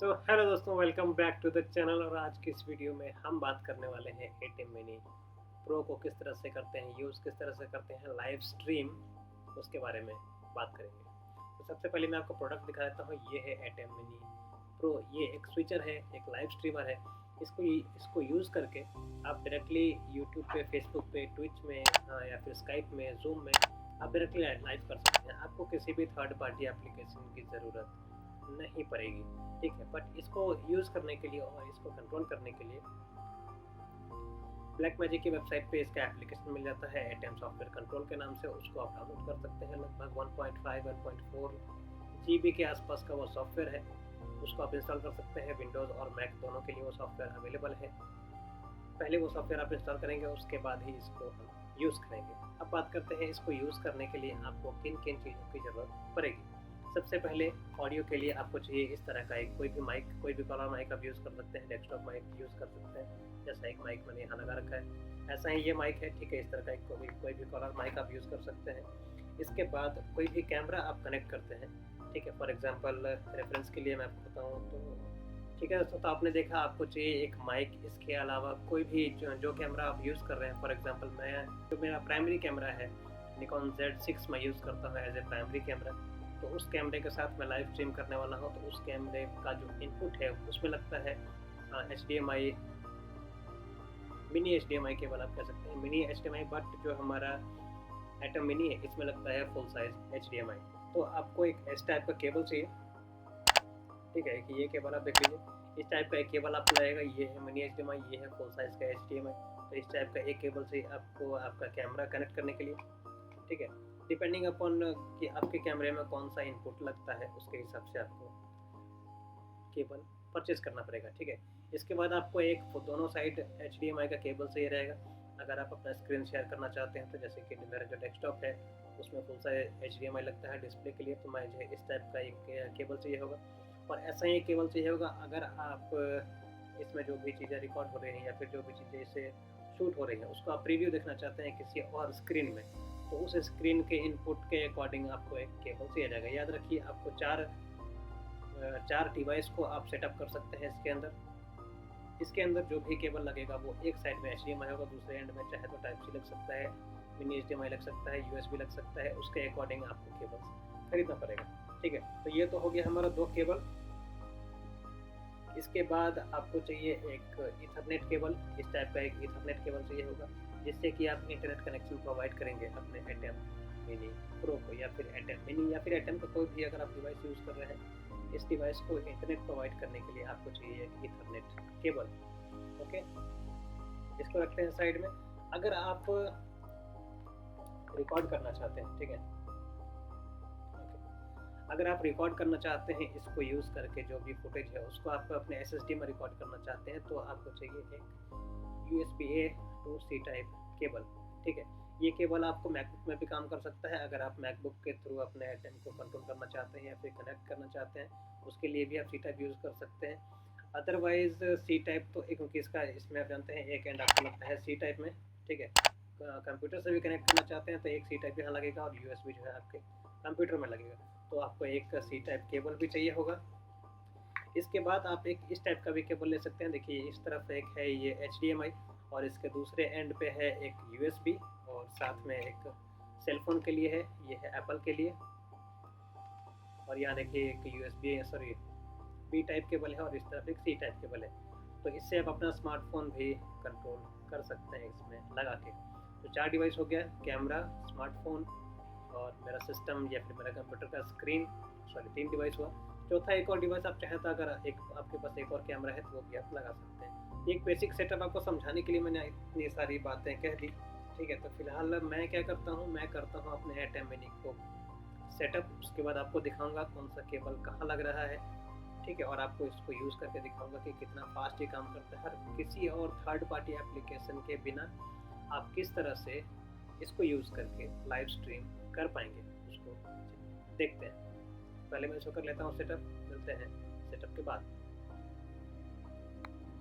Hello दोस्तों, welcome back to the channel. और आज की इस वीडियो में हम बात करने वाले हैं एटीएम मिनी प्रो को किस तरह से करते हैं यूज़, किस तरह से करते हैं लाइव स्ट्रीम, उसके बारे में बात करेंगे। तो सबसे पहले मैं आपको प्रोडक्ट दिखा देता हूँ। ये है एटीएम मिनी प्रो। ये एक स्विचर है, एक लाइव स्ट्रीमर है। इसको यूज़ करके आप डायरेक्टली यूट्यूब पे, फेसबुक पे, ट्विच में या फिर स्काइप में, जूम में आप डायरेक्टली लाइव कर सकते हैं। आपको किसी भी थर्ड पार्टी एप्लीकेशन की ज़रूरत नहीं पड़ेगी, ठीक है। बट इसको यूज़ करने के लिए और इसको कंट्रोल करने के लिए ब्लैक मैजिक की वेबसाइट पे इसका एप्लीकेशन मिल जाता है, एटीएम सॉफ्टवेयर कंट्रोल के नाम से। उसको आप डाउनलोड कर सकते हैं। लगभग 1.5 1.4 GB के आसपास का वो सॉफ्टवेयर है। उसको आप इंस्टॉल कर सकते हैं। विंडोज़ और मैक दोनों के लिए वो सॉफ्टवेयर अवेलेबल है। पहले वो सॉफ्टवेयर आप इंस्टॉल करेंगे, उसके बाद ही इसको हम यूज़ करेंगे। अब बात करते हैं इसको यूज़ करने के लिए आपको किन किन चीज़ों की ज़रूरत पड़ेगी। सबसे पहले ऑडियो के लिए आपको चाहिए इस तरह का एक कोई भी माइक, कोई भी कॉलर माइक आप यूज़ कर सकते हैं। डेस्कटॉप माइक यूज़ कर सकते हैं, जैसा एक माइक मैंने यहाँ लगा रखा है, ऐसा ही ये माइक है, ठीक है। इस तरह का एक कोई भी कॉलर माइक आप यूज़ कर सकते हैं। इसके बाद कोई भी कैमरा आप कनेक्ट करते हैं, ठीक है। फॉर एग्जांपल रेफरेंस के लिए मैं आपको बताऊँ तो, ठीक है दोस्तों, तो आपने देखा आपको चाहिए एक माइक। इसके अलावा कोई भी जो कैमरा आप यूज़ कर रहे हैं, फॉर एग्जांपल जो मेरा प्राइमरी कैमरा है, निकॉन Z6 मैं यूज़ करता हूँ एज ए प्राइमरी कैमरा। तो उस कैमरे के साथ मैं लाइव स्ट्रीम करने वाला हूँ। तो उस कैमरे का जो इनपुट है उसमें लगता है HDMI, मिनी HDMI केबल आप कह सकते हैं, मिनी HDMI। बट जो हमारा एटम मिनी है इसमें लगता है फुल साइज HDMI। तो आपको एक इस टाइप का केबल चाहिए, ठीक है। कि ये केबल आप देख लीजिए, इस टाइप का एक केबल आपको लगेगा। ये है मिनी HDMI, ये है फुल साइज का HDMI। तो इस टाइप का एक केबल से आपको आपका कैमरा कनेक्ट करने के लिए, ठीक है। डिपेंडिंग अपॉन कि आपके कैमरे में कौन सा इनपुट लगता है, उसके हिसाब से आपको केबल परचेज करना पड़ेगा, ठीक है। इसके बाद आपको एक दोनों साइड HDMI का केबल चाहिए रहेगा। अगर आप अपना स्क्रीन शेयर करना चाहते हैं, तो जैसे कि मेरा जो डेस्कटॉप है उसमें फुल साइज HDMI लगता है डिस्प्ले के लिए, तो मुझे इस टाइप का एक केबल चाहिए होगा। और ऐसा ही एक केबल चाहिए होगा अगर आप इसमें जो भी चीज़ें रिकॉर्ड हो रही हैं या फिर जो भी चीज़ें इससे शूट हो रही हैं उसको आप प्रीव्यू देखना चाहते हैं किसी और स्क्रीन में, तो उस स्क्रीन के इनपुट के अकॉर्डिंग आपको एक केबल चाहिए जाएगा। याद रखिए, आपको चार डिवाइस को आप सेटअप कर सकते हैं इसके अंदर जो भी केबल लगेगा वो एक साइड में HDMI होगा, दूसरे एंड में चाहे तो टाइप सी लग सकता है, मिनी HDMI लग सकता है, USB लग सकता है। उसके अकॉर्डिंग आपको केबल खरीदना पड़ेगा, ठीक है। तो ये तो हो गया हमारा 2 केबल। इसके बाद आपको चाहिए एक ईथरनेट केबल। इस टाइप का एक ईथरनेट केबल चाहिए होगा, जिससे कि आप इंटरनेट कनेक्शन प्रोवाइड करेंगे अपने एटीएम मिनी प्रो को, या फिर एटीएम मिनी या फिर एटीएम का कोई भी अगर आप डिवाइस यूज़ कर रहे हैं, इस डिवाइस को इंटरनेट प्रोवाइड करने के लिए आपको चाहिए एक ईथरनेट केबल, ओके। इसको रखते हैं साइड में। अगर आप रिकॉर्ड करना चाहते हैं, ठीक है, अगर आप रिकॉर्ड करना चाहते हैं इसको यूज़ करके, जो भी फुटेज है उसको आप अपने SSD में रिकॉर्ड करना चाहते हैं, तो आपको चाहिए एक USB-A to C type cable, ठीक है। ये केबल आपको मैकबुक में भी काम कर सकता है। अगर आप मैकबुक के थ्रू अपने एटीएम को कंट्रोल करना चाहते हैं या फिर कनेक्ट करना चाहते हैं, उसके लिए भी आप C टाइप यूज़ कर सकते हैं। अदरवाइज C टाइप तो एक, क्योंकि इसका इसमें आप जानते हैं एक एंड आपको लगता है C टाइप में, ठीक है। कंप्यूटर से भी कनेक्ट करना चाहते हैं तो एक C टाइप यहाँ लगेगा और USB जो है आपके कंप्यूटर में लगेगा। तो आपको एक C टाइप केबल भी चाहिए होगा। इसके बाद आप एक इस टाइप का भी केबल ले सकते हैं। देखिए, इस तरफ एक है ये HDMI और इसके दूसरे एंड पे है एक USB, और साथ में एक सेलफोन के लिए है, ये है एप्पल के लिए। और यहाँ देखिए एक B टाइप केबल है और इस तरफ एक C टाइप केबल है। तो इससे आप अपना स्मार्टफोन भी कंट्रोल कर सकते हैं इसमें लगा के। तो 4 डिवाइस हो गया, कैमरा, स्मार्टफोन और मेरा सिस्टम या फिर मेरा कंप्यूटर का स्क्रीन। 3 डिवाइस हुआ। चौथा एक और डिवाइस आप चाहें तो अगर एक आपके पास एक और कैमरा है तो वो भी आप लगा सकते हैं। एक बेसिक सेटअप आपको समझाने के लिए मैंने इतनी सारी बातें कह दी, ठीक है। तो फिलहाल मैं क्या करता हूँ, मैं करता हूँ अपने एटीएम मिनी को सेटअप। उसके बाद आपको दिखाऊंगा कौन सा केबल कहाँ लग रहा है, ठीक है। और आपको इसको यूज़ करके दिखाऊंगा कि कितना फास्ट ये काम करता है। हर किसी और थर्ड पार्टी एप्लीकेशन के बिना आप किस तरह से इसको यूज़ करके लाइव स्ट्रीम कर पाएंगे, उसको देखते हैं। पहले मैं इसको कर लेता हूँ सेटअप, मिलते हैं सेटअप के बाद।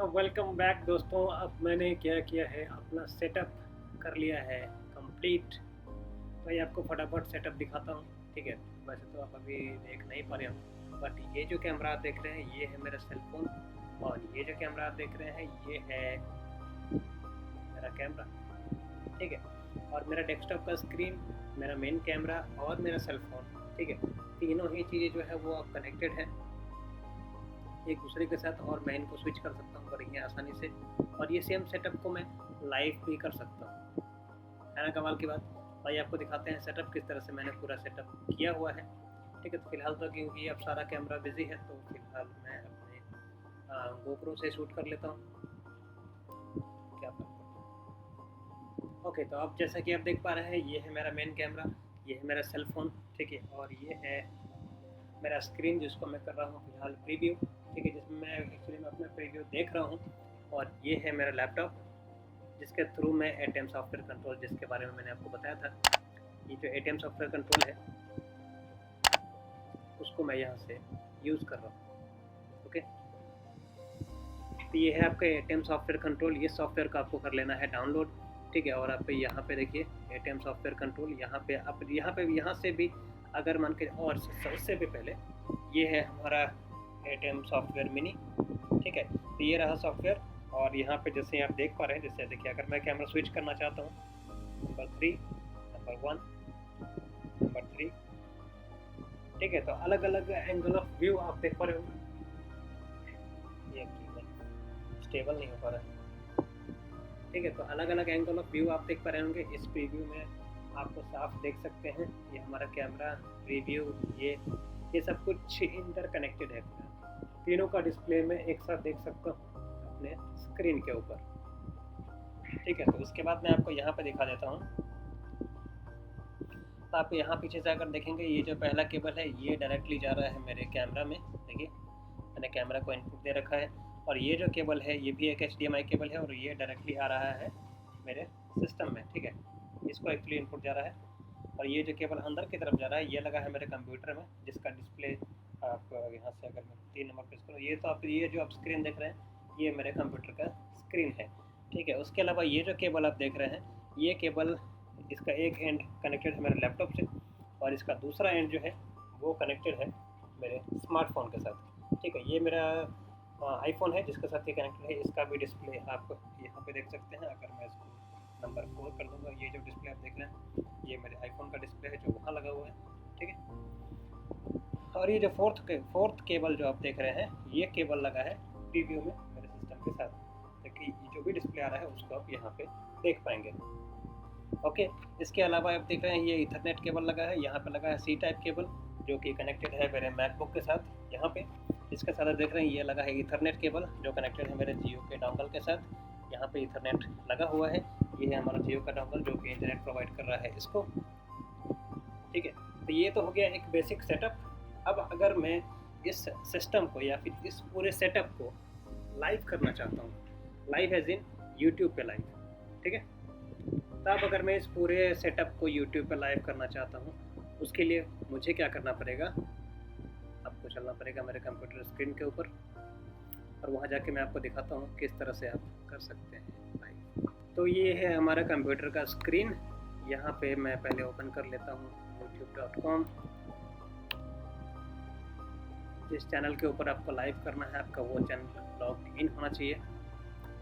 अब वेलकम बैक दोस्तों। अब मैंने क्या किया है, अपना सेटअप कर लिया है कंप्लीट। भाई आपको फटाफट सेटअप दिखाता हूँ, ठीक है। वैसे तो आप अभी देख नहीं पा रहे हो, बट ये जो कैमरा आप देख रहे हैं ये है मेरा सेल फोन, और ये जो कैमरा आप देख रहे हैं ये है मेरा कैमरा, ठीक है। और मेरा डेस्कटॉप का स्क्रीन, मेरा मेन कैमरा और मेरा सेल फोन, ठीक है। तीनों ही चीज़ें जो है वो अब कनेक्टेड है एक दूसरे के साथ, और मैं इनको स्विच कर सकता हूँ बड़ी आसानी से, और ये सेम सेटअप को मैं लाइव भी कर सकता हूँ, है ना कमाल की बात। भाई आपको दिखाते हैं सेटअप किस तरह से मैंने पूरा सेटअप किया हुआ है, ठीक है। तो फिलहाल तो क्योंकि अब सारा कैमरा बिजी है तो फिलहाल मैं अपने गोप्रो से शूट कर लेता हूँ, क्या बात। ओके, तो अब जैसा कि आप देख पा रहे हैं ये है मेरा मेन कैमरा, ये है मेरा सेल फोन, ठीक है, और ये है मेरा स्क्रीन जिसको मैं कर रहा हूँ फिलहाल प्रीव्यू, ठीक है, जिसमें मैं एक्चुअली अपना प्रीव्यू देख रहा हूँ। और ये है मेरा लैपटॉप जिसके थ्रू मैं ATEM सॉफ्टवेयर कंट्रोल, जिसके बारे में मैंने आपको बताया था, ये जो ATEM सॉफ्टवेयर कंट्रोल है उसको मैं यहाँ से यूज़ कर रहा हूँ। ओके, तो ये है आपका ATEM सॉफ्टवेयर कंट्रोल, ये सॉफ्टवेयर को आपको कर लेना है डाउनलोड, ठीक है। और आप यहाँ पे देखिए ATEM सॉफ्टवेयर कंट्रोल, यहाँ पे आप यहाँ से भी अगर मान के, और इससे भी पहले ये है हमारा ATEM सॉफ्टवेयर मिनी, ठीक है। तो ये रहा सॉफ्टवेयर, और यहाँ पे जैसे आप देख पा रहे हैं, जैसे देखिए अगर मैं कैमरा स्विच करना चाहता हूँ, नंबर 3, नंबर 1, नंबर 3, ठीक है। तो अलग अलग एंगल ऑफ व्यू आप देख पा रहे होंगे, ये स्टेबल नहीं हो पा रहा है, ठीक है। तो अलग अलग एंगल ऑफ व्यू आप देख पा रहे होंगे, इस प्रीव्यू में आपको साफ देख सकते हैं, ये हमारा कैमरा प्रीव्यू, ये सब कुछ इंटरकनेक्टेड है, तीनों का डिस्प्ले में एक साथ देख सकता हूँ अपने स्क्रीन के ऊपर, ठीक है। तो उसके बाद मैं आपको यहाँ पे दिखा देता हूँ, तो आप यहाँ पीछे से अगर देखेंगे ये जो पहला केबल है ये डायरेक्टली जा रहा है मेरे कैमरा में, देखिए मैंने कैमरा को इनपुट दे रखा है, और ये जो केबल है ये भी एक HDMI केबल है, और ये डायरेक्टली आ रहा है मेरे सिस्टम में, ठीक है, इसको एक्चुअली इनपुट जा रहा है। और ये जो केबल अंदर की तरफ जा रहा है ये लगा है मेरे कंप्यूटर में, जिसका डिस्प्ले आप यहाँ से अगर मैं 3 नंबर प्रेस करूँ, ये तो आप ये जो आप स्क्रीन देख रहे हैं ये मेरे कंप्यूटर का स्क्रीन है, ठीक है। उसके अलावा ये जो केबल आप देख रहे हैं ये केबल, इसका एक एंड कनेक्टेड है मेरे लैपटॉप से, और इसका दूसरा एंड जो है वो कनेक्टेड है मेरे स्मार्टफोन के साथ, ठीक है। ये मेरा आईफोन है जिसके साथ ये कनेक्टेड है, इसका भी डिस्प्ले आप यहाँ पे देख सकते हैं। अगर मैं इसको नंबर 4 कर दूँगा, ये जो डिस्प्ले आप देख रहे हैं ये मेरे आईफोन का डिस्प्ले है जो वहाँ लगा हुआ है, ठीक है। और ये जो फोर्थ केबल जो आप देख रहे हैं ये केबल लगा है प्रीव्यू में मेरे सिस्टम के साथ, ताकि ये जो भी डिस्प्ले आ रहा है उसको आप यहाँ पे देख पाएंगे। ओके, इसके अलावा आप देख रहे हैं ये ईथरनेट केबल लगा है, यहाँ पे लगा है C टाइप केबल जो कि कनेक्टेड है मेरे मैकबुक के साथ यहाँ पे। इसके साथ आप देख रहे हैं ये लगा है ईथरनेट केबल जो कनेक्टेड है मेरे जियो के डोंगल के साथ, यहाँ पे ईथरनेट लगा हुआ है। ये है हमारा जियो का डोंगल जो कि इंटरनेट प्रोवाइड कर रहा है इसको, ठीक है। तो ये तो हो गया एक बेसिक सेटअप। अब अगर मैं इस सिस्टम को या फिर इस पूरे सेटअप को लाइव करना चाहता हूँ, लाइव एज इन यूट्यूब पे लाइव, ठीक है। तब अगर मैं इस पूरे सेटअप को यूट्यूब पे लाइव करना चाहता हूँ उसके लिए मुझे क्या करना पड़ेगा, आपको चलना पड़ेगा मेरे कंप्यूटर स्क्रीन के ऊपर, और वहाँ जाके मैं आपको दिखाता हूँ किस तरह से आप कर सकते हैं लाइव। तो ये है हमारा कंप्यूटर का स्क्रीन, यहाँ पे मैं पहले ओपन कर लेता हूँ youtube.com। जिस चैनल के ऊपर आपको लाइव करना है आपका वो चैनल लॉग इन होना चाहिए।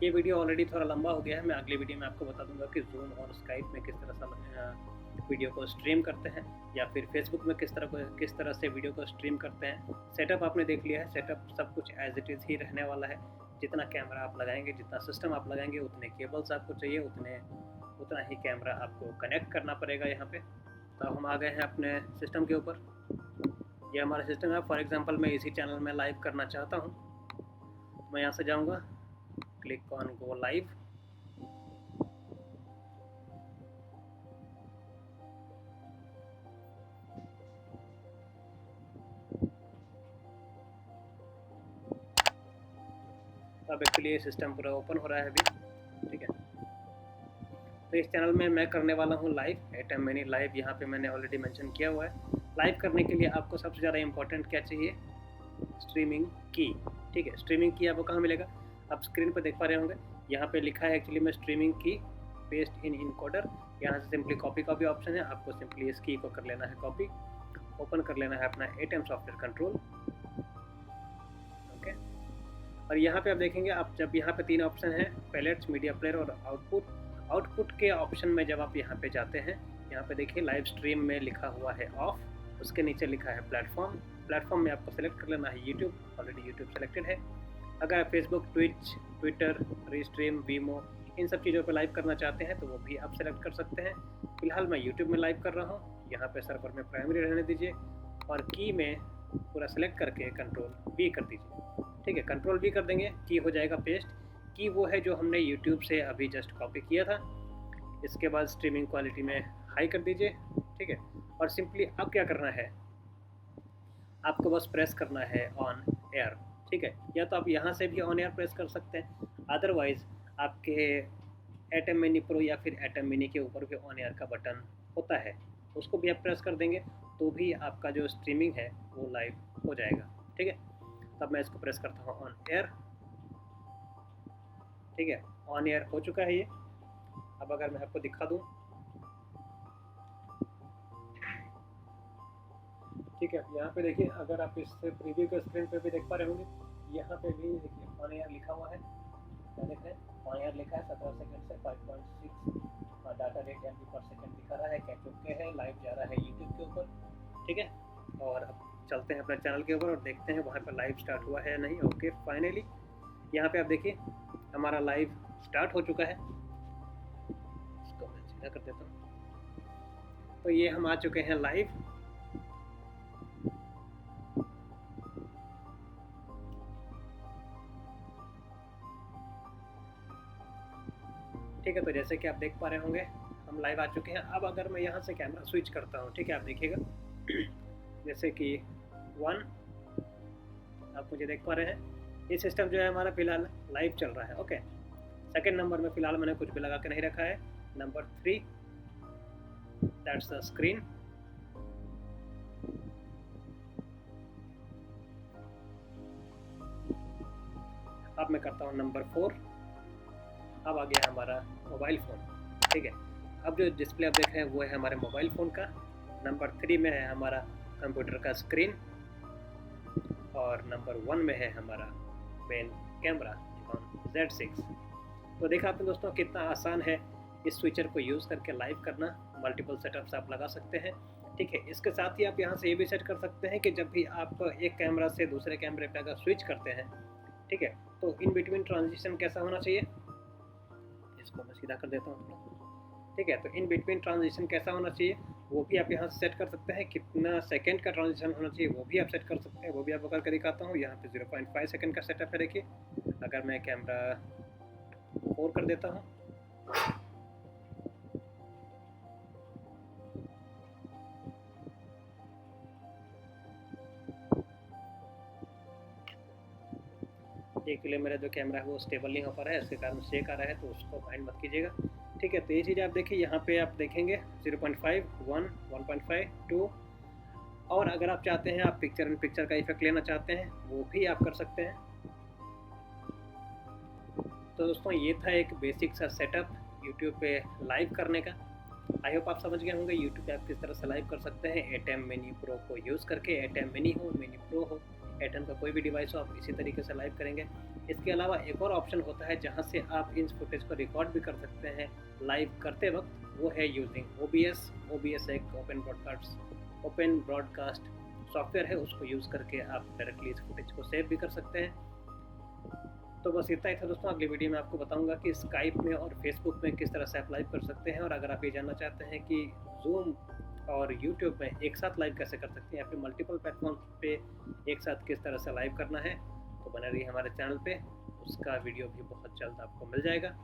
ये वीडियो ऑलरेडी थोड़ा लंबा हो गया है, मैं अगली वीडियो में आपको बता दूंगा कि जूम और स्काइप में किस तरह से वीडियो को स्ट्रीम करते हैं, या फिर फेसबुक में किस तरह से वीडियो को स्ट्रीम करते हैं। सेटअप आपने देख लिया है, सेटअप सब कुछ एज इट इज़ ही रहने वाला है। जितना कैमरा आप लगाएंगे, जितना सिस्टम आप लगाएंगे, उतने केबल्स आपको चाहिए, उतना ही कैमरा आपको कनेक्ट करना पड़ेगा यहाँ पे। तो हम आ गए हैं अपने सिस्टम के ऊपर, ये हमारा सिस्टम है। फॉर एग्जांपल मैं इसी चैनल में लाइव करना चाहता हूँ, तो मैं यहाँ से जाऊँगा, क्लिक ऑन गो लाइव, अब एक्चुअली ये सिस्टम पूरा ओपन हो रहा है अभी, ठीक है। तो इस चैनल में मैं करने वाला हूँ लाइव ATEM मिनी लाइव, यहाँ पे मैंने ऑलरेडी मेंशन किया हुआ है। लाइव करने के लिए आपको सबसे ज़्यादा इंपॉर्टेंट क्या चाहिए, स्ट्रीमिंग की, ठीक है। स्ट्रीमिंग की आपको कहाँ मिलेगा, आप स्क्रीन पर देख पा रहे होंगे, यहाँ पे लिखा है एक्चुअली में स्ट्रीमिंग की पेस्ट इन इनकोडर। यहाँ से सिंपली कॉपी का भी ऑप्शन है, आपको सिंपली इस की को कर लेना है कॉपी, ओपन कर लेना है अपना ATEM सॉफ्टवेयर कंट्रोल, और यहाँ पे आप देखेंगे, आप जब यहाँ पे 3 ऑप्शन है, पैलेट्स, मीडिया प्लेयर और आउटपुट के ऑप्शन में जब आप यहाँ पे जाते हैं, यहाँ पे देखिए लाइव स्ट्रीम में लिखा हुआ है ऑफ, उसके नीचे लिखा है प्लेटफॉर्म में आपको सेलेक्ट कर लेना है यूट्यूब, ऑलरेडी यूट्यूब सेलेक्टेड है। अगर आप फेसबुक, ट्विच, ट्विटर, रीस्ट्रीम, वीमो इन सब चीज़ों पर लाइव करना चाहते हैं तो वो भी आप सेलेक्ट कर सकते हैं। फिलहाल मैं यूट्यूब में लाइव कर रहा हूँ, यहाँ पे सर्वर में प्राइमरी रहने दीजिए और की में पूरा सेलेक्ट करके कंट्रोल V कर दीजिए। ठीक है, कंट्रोल V कर देंगे, की हो जाएगा पेस्ट। की वो है जो हमने यूट्यूब से अभी जस्ट कॉपी किया था। इसके बाद स्ट्रीमिंग क्वालिटी में हाई कर दीजिए। ठीक है, और सिंपली अब क्या करना है, आपको बस प्रेस करना है ऑन एयर। ठीक है, या तो आप यहाँ से भी ऑन एयर प्रेस कर सकते हैं, अदरवाइज आपके एटम मिनी प्रो या फिर एटम मिनी के ऊपर भी ऑन एयर का बटन होता है, उसको भी आप प्रेस कर देंगे तो भी आपका जो स्ट्रीमिंग है वो लाइव हो जाएगा। ठीक है, तब मैं इसको प्रेस करता हूँ ऑन एयर। ठीक है, ऑन एयर हो चुका है ये। अब अगर मैं आपको दिखा दूँ, ठीक है, यहाँ पे देखिए, अगर आप इस प्रीव्यू के स्क्रीन पे भी देख पा रहे होंगे, यहाँ पे भी देखिए ऑन एयर लिखा हुआ है, क्या लिखा है, ऑन एयर लिखा है। 17 सेकंड से 5.6 डाटा रेट MB पर सेकंड दिखा रहा है, कैच ओके है, लाइव जा रहा है यूट्यूब के ऊपर। ठीक है, और अब चलते हैं अपने चैनल के ऊपर और देखते हैं वहाँ पर लाइव स्टार्ट हुआ है या नहीं। ओके, फाइनली यहाँ पे आप देखिए हमारा लाइव स्टार्ट हो चुका है। इसको मैं सीधा कर देता हूँ। तो ये हम आ चुके हैं लाइव। ठीक है, तो जैसे कि आप देख पा रहे होंगे हम लाइव आ चुके हैं। अब अगर मैं यहाँ से कैमरा स्विच करता हूँ, ठीक है, आप देखिएगा जैसे कि 1 आप मुझे देख पा रहे हैं, ये सिस्टम जो है हमारा फिलहाल लाइव चल रहा है। ओके, सेकंड नंबर में फिलहाल मैंने कुछ भी लगा के नहीं रखा है। Number 3 that's the screen. अब मैं करता हूँ नंबर 4। अब आ गया हमारा मोबाइल फ़ोन। ठीक है, अब जो डिस्प्ले आप देख रहे हैं वो है हमारे मोबाइल फ़ोन का। नंबर 3 में है हमारा कंप्यूटर का स्क्रीन और नंबर 1 में है हमारा मेन कैमरा निकॉन Z6। तो देखा आपने दोस्तों कितना आसान है इस स्विचर को यूज़ करके लाइव करना। मल्टीपल सेटअप्स आप लगा सकते हैं। ठीक है, इसके साथ ही आप यहाँ से ये भी सेट कर सकते हैं कि जब भी आप एक कैमरा से दूसरे कैमरे पे अगर स्विच करते हैं, ठीक है, तो इन बिटवीन ट्रांजिशन कैसा होना चाहिए, इसको मैं सीधा कर देता हूँ। ठीक है, तो इन बिटवीन ट्रांजिशन कैसा होना चाहिए वो भी आप यहाँ से सेट कर सकते हैं। कितना सेकंड का ट्रांजिशन होना चाहिए वो भी आप सेट कर सकते हैं, वो भी आपको करके दिखाता हूँ। यहाँ पे 0.5 सेकंड का सेटअप है। देखिए, अगर मैं कैमरा 4 कर देता हूँ, एक के लिए मेरा जो कैमरा है वो स्टेबल नहीं हो पा रहा है, इसके कारण शेक आ रहा है, तो उसको माइंड मत कीजिएगा। ठीक है, तो ये चीज़ आप देखिए, यहाँ पे आप देखेंगे 0.5, 1, 1.5, 2, और अगर आप चाहते हैं, आप पिक्चर इन पिक्चर का इफेक्ट लेना चाहते हैं वो भी आप कर सकते हैं। तो दोस्तों ये था एक बेसिक सा सेटअप यूट्यूब पे लाइव करने का। आई होप आप समझ गए होंगे यूट्यूब पे आप किस तरह से लाइव कर सकते हैं एटम मिनी प्रो को यूज़ करके। एटम मिनी हो, मिनी प्रो हो, एटम का कोई भी डिवाइस हो, आप इसी तरीके से लाइव करेंगे। इसके अलावा एक और ऑप्शन होता है जहां से आप इन फुटेज को रिकॉर्ड भी कर सकते हैं लाइव करते वक्त, वो है यूजिंग OBS। OBS एक ओपन ब्रॉडकास्ट सॉफ्टवेयर है, उसको यूज़ करके आप डायरेक्टली इस फुटेज को सेव भी कर सकते हैं। तो बस इतना ही था दोस्तों। अगली वीडियो में आपको बताऊंगा कि स्काइप में और फेसबुक में किस तरह से आप लाइव कर सकते हैं। और अगर आप ये जानना चाहते हैं कि जूम और यूट्यूब में एक साथ लाइव कैसे कर सकते हैं या फिर मल्टीपल प्लेटफॉर्म पे एक साथ किस तरह से लाइव करना है, तो बने रहिए हमारे चैनल पे, उसका वीडियो भी बहुत जल्द आपको मिल जाएगा।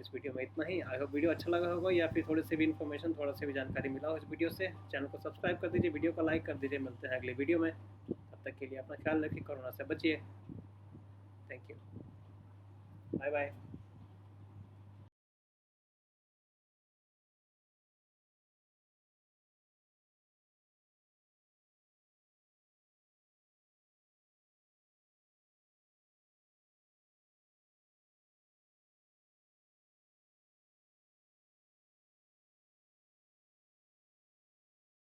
इस वीडियो में इतना ही। आई होप वीडियो अच्छा लगा होगा या फिर थोड़ी सी भी इन्फॉर्मेशन, थोड़ा सी भी जानकारी मिला हो इस वीडियो से। चैनल को सब्सक्राइब कर दीजिए, वीडियो को लाइक कर दीजिए। मिलते हैं अगले वीडियो में, तब तक के लिए अपना ख्याल रखिए, कोरोना से बचिए। Thank you, bye bye.